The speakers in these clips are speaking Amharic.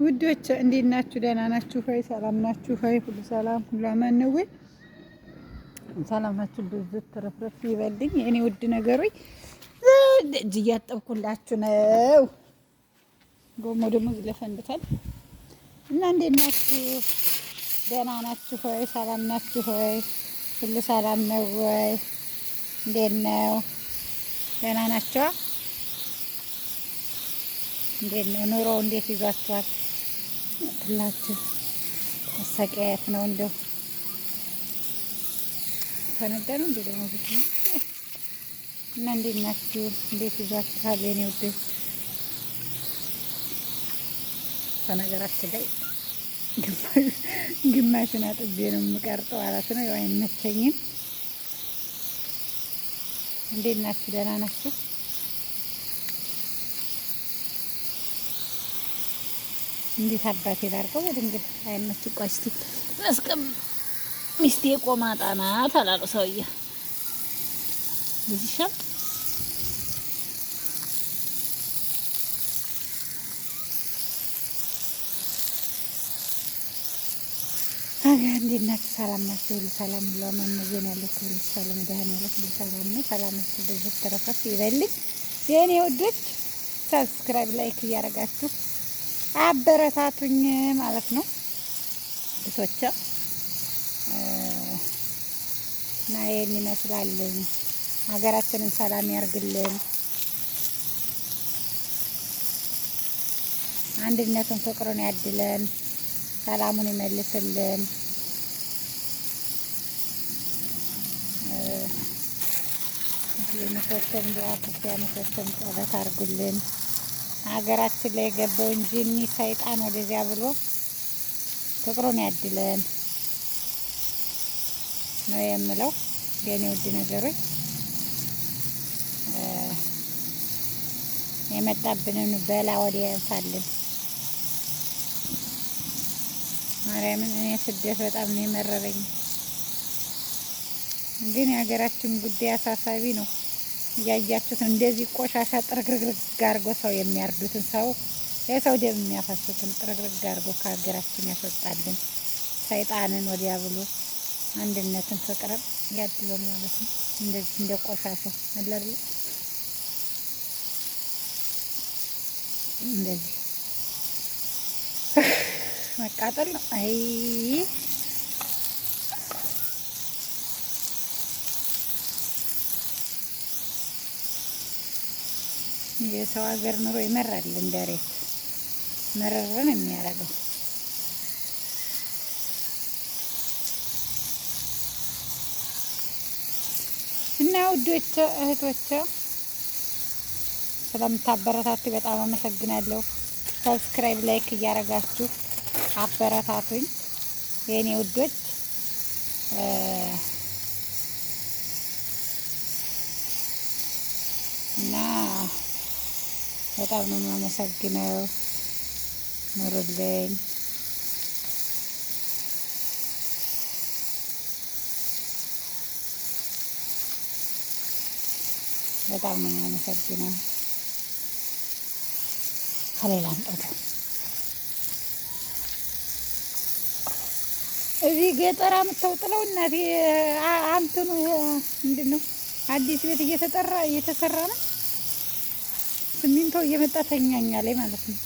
ውዶች እንዴት ናችሁ? ደህና ናችሁ ሆይ? ሰላም ናችሁ ሆይ? ሁሉ ሰላም ሁሉ አማን ነው ወይ? ሰላማችሁ ብዙ ተረፍረፍ ይበልኝ የኔ ውድ ነገሮች። እጅ እያጠብኩላችሁ ነው። ጎሞ ደግሞ ዝለፈንድታል እና እንዴት ናችሁ? ደህና ናችሁ ሆይ? ሰላም ናችሁ ሆይ? ሁሉ ሰላም ነው ወይ? እንዴት ነው? ደህና ናችሁ? እንዴት ነው ኑሮ? እንዴት ይዟችኋል? ትላችሁ መሰቃየት ነው እንደው ተነደሩ እንዴ ደግሞ እና እንዴት ናችሁ? እንዴት ይዟችኋል የኔ ውዶች? በነገራችን ላይ ግማሹን አጥቤ ነው የምቀርጠው ማለት ነው። ያው አይመቸኝም። እንዴት ናችሁ? ደህና ናችሁ? እንዴት አባቴ ላድርገው? በድንግል አይመች። ቆይ እስኪ መስቀም ሚስቴ ቆማጣ ናት አላሉ ሰውዬ እዚህ ሻል አገር እንዴት ናችሁ? ሰላም ናችሁ? ሁሉ ሰላም ሁሉ አማን ነው ያለው። ሁሉ ሰላም መድኃኒዓለም ሁሉ ሰላም ነው። ሰላማችሁ በዚህ ተረፈፍ ይበልኝ የኔ ውዶች። ሰብስክራይብ ላይክ እያደረጋችሁ አበረታቱኝ ማለት ነው ልጆቼ። እና ይሄን ይመስላል። ሀገራችንን ሰላም ያርግልን፣ አንድነቱን ፍቅሩን ያድለን፣ ሰላሙን ይመልስልን። ሙስሊሞችም ዱዓ ክርስቲያኖችም ጸሎት አድርጉልን። ሀገራችን ላይ የገባውን ጂኒ ሰይጣን ወደዚያ ብሎ ፍቅሩን ያድለን ነው የምለው የኔ ውድ ነገሮች። የመጣብንን በላ ወዲያ ያንሳልን። ማርያምን እኔ ስደት በጣም ነው የመረረኝ፣ ግን የሀገራችን ጉዳይ አሳሳቢ ነው። እያያችሁት እንደዚህ ቆሻሻ ጥርግርግርግ አድርጎ ሰው የሚያርዱትን ሰው የሰው ደም የሚያፈሱትን ጥርግርግ አድርጎ ከሀገራችን ያስወጣልን። ሰይጣንን ወዲያ ብሎ አንድነትን ፍቅርን ያድለን ማለት ነው። እንደዚህ እንደ ቆሻሻ አለር እንደዚህ መቃጠል ነው። አይ የሰው ሀገር ኑሮ ይመራል። እንደሬት መረረን የሚያደርገው እና ውዶች እህቶች ስለምታበረታቱ በጣም አመሰግናለሁ። ሰብስክራይብ ላይክ እያደረጋችሁ አበረታቱኝ የኔ ውዶች። እና በጣም ነው የማመሰግነው። ኑሩልኝ። በጣም ነው የማመሰግነው። ከሌላ አንጠት እዚህ ገጠር አምጥተው እናቴ አንተኑ ምንድን ነው አዲስ ቤት እየተሰራ ነው። ሲሚንቶ እየመጣ ተኛኛ ላይ ማለት ነው።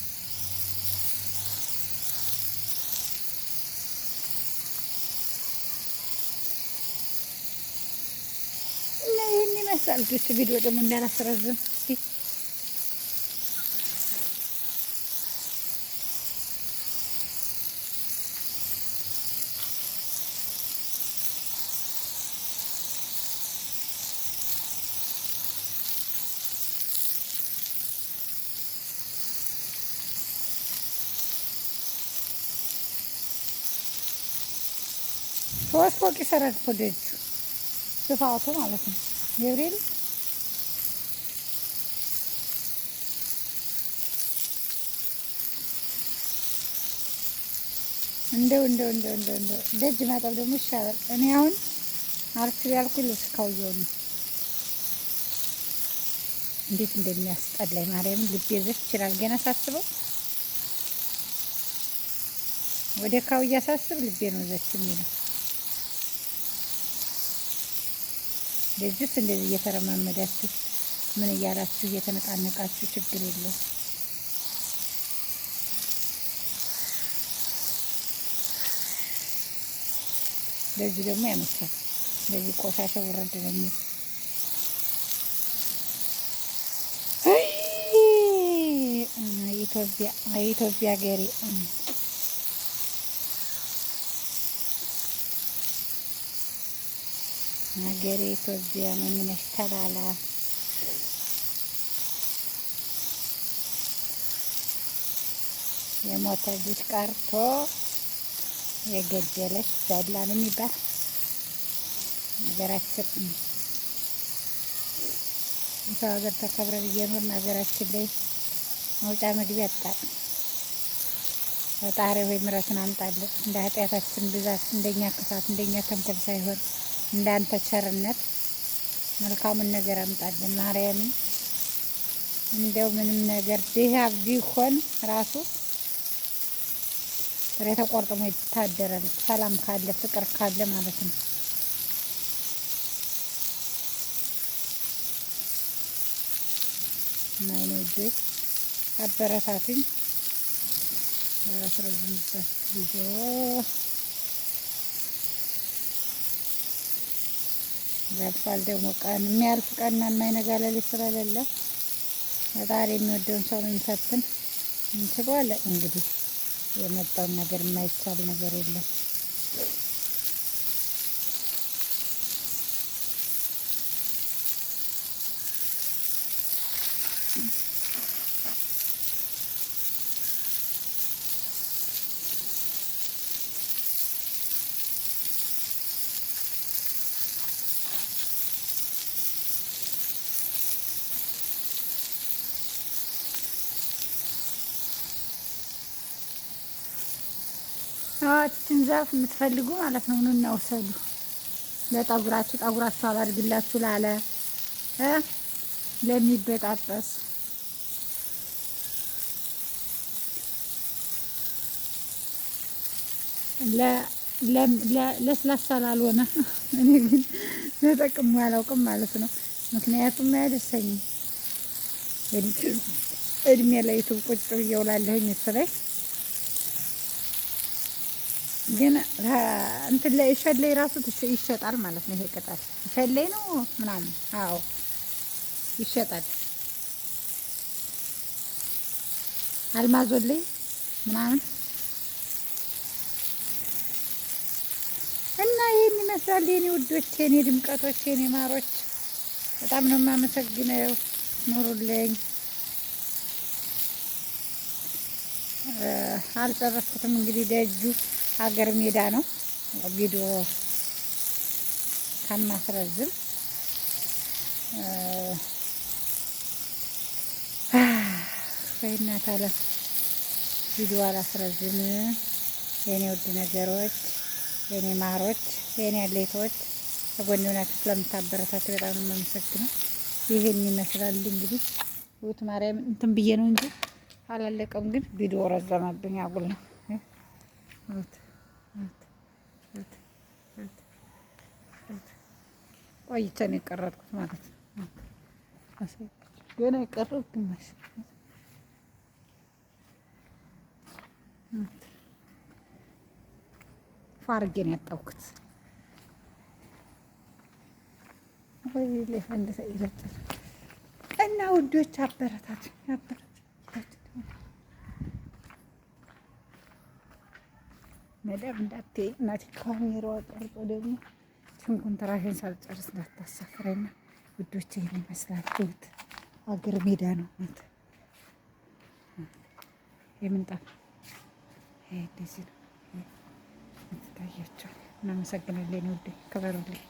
እና ይህን ይመስላል። ልጆች ቪዲዮ ደግሞ እንዳላስረዝም እስኪ ሶስት ፎቅ ይሰራል እኮ ደጁ ስፋቱ ማለት ነው። ገብርኤል እንደው ደጅ ማጠብ ደግሞ ይሻላል። እኔ አሁን አርክል ያልኩኝ ልብስ ካውየው ነው እንዴት እንደሚያስጠላኝ ማርያምን ልቤ ዘፍ ይችላል ገና ሳስበው ወደ ካውያ ሳስብ ልቤ ነው ዘች የሚለው። ልጅስ እንደዚህ እየተረማመዳችሁ ምን እያላችሁ እየተነቃነቃችሁ ችግር የለው። ለዚህ ደግሞ ያመቻል። ለዚህ ቆሻሻ ወረድ ነው የሚል ኢትዮጵያ ሀገሬ ሀገሬ ኢትዮጵያ ሞኝነሽ ተላላ የሞተ ልጅ ቀርቶ የገደለች ዛላ ነው የሚባል ሀገራችን። ሰው ሀገር ተከብረን እየኖርን ሀገራችን ላይ መውጫ መግቢያ አጣን። ፈጣሪ ሆይ ምሕረትን አምጣልን። እንደ ኃጢአታችን ብዛት፣ እንደኛ ክፋት፣ እንደኛ ተንኮል ሳይሆን እንዳንተ ቸርነት መልካሙን ነገር አምጣልን። ማርያምን እንደው ምንም ነገር ድሃ ቢሆን ራሱ ፍሬ ተቆርጥሞ ይታደራል። ሰላም ካለ ፍቅር ካለ ማለት ነው። እና እኔ ውዶች አበረታቱኝ። በረስረዝምበት ቪዲዮ ያልፋል። ደግሞ ቀን የሚያልፍ ቀንና የማይነጋ ሌሊት ስለሌለ ፈጣሪ የሚወደውን ሰው ልንፈትን እንችላለን። እንግዲህ የመጣውን ነገር የማይቻል ነገር የለም። እችን ዛፍ የምትፈልጉ ማለት ነው ኑና ውሰዱ። ለጠጉራችሁ ጠጉራችሁ አላድግላችሁ ላለ ለሚበጣጠስ ለስላሳ ላልሆነ እኔ ግን ተጠቅሜ አላውቅም ማለት ነው። ምክንያቱም አያደርሰኝም። እድሜ ላይ ዩቱብ ቁጭ ብዬ እውላለሁኝ እሱ ላይ ግን እንትን ላይ ሸሌ ራሱ ይሸጣል ማለት ነው። ይሄ ቅጠል ሸሌ ነው ምናምን። አዎ ይሸጣል። አልማዞሌ ምናምን እና ይሄን ይመስላል የኔ ውዶች፣ የኔ ድምቀቶች፣ የኔ ማሮች። በጣም ነው የማመሰግነው። ኑሩልኝ። አልጨረስኩትም እንግዲህ ደጁ ሀገር ሜዳ ነው። ቪዲዮ ከማስረዝም በእናት አለ ቪዲዮ አላስረዝም። የኔ ውድ ነገሮች፣ የኔ ማሮች፣ የኔ አሌቶች ተጎን ሆናችሁ ስለምታበረታቱ በጣም ነው የማመሰግነው። ይሄን ይመስላል እንግዲህ ውት ማርያም እንትን ብዬ ነው እንጂ አላለቀም። ግን ቪዲዮ ረዘመብኝ። አጉል ነው ቆይቼ ነው የቀረጥኩት ማለት ነው። ገና የቀረጥኩት ግማሽ ፋርጌ ነው ያጣሁት። ወይ ለፈንደሰ ይረጥል እና ውዶች አበረታቱ። መዳብ እንዳትዪ እናቴ ካሜራዋ ቀርጾ ደግሞ ሽንኩንትራሽን ሳልጨርስ እንዳታሳፍረና ውዶች። ይሄን ይመስላል። አገር ሜዳ ነው የምንጣፍ ይሄ እንደዚህ ነው። ታያቸው። እናመሰግናለን ውዴ፣ ክበሩልኝ።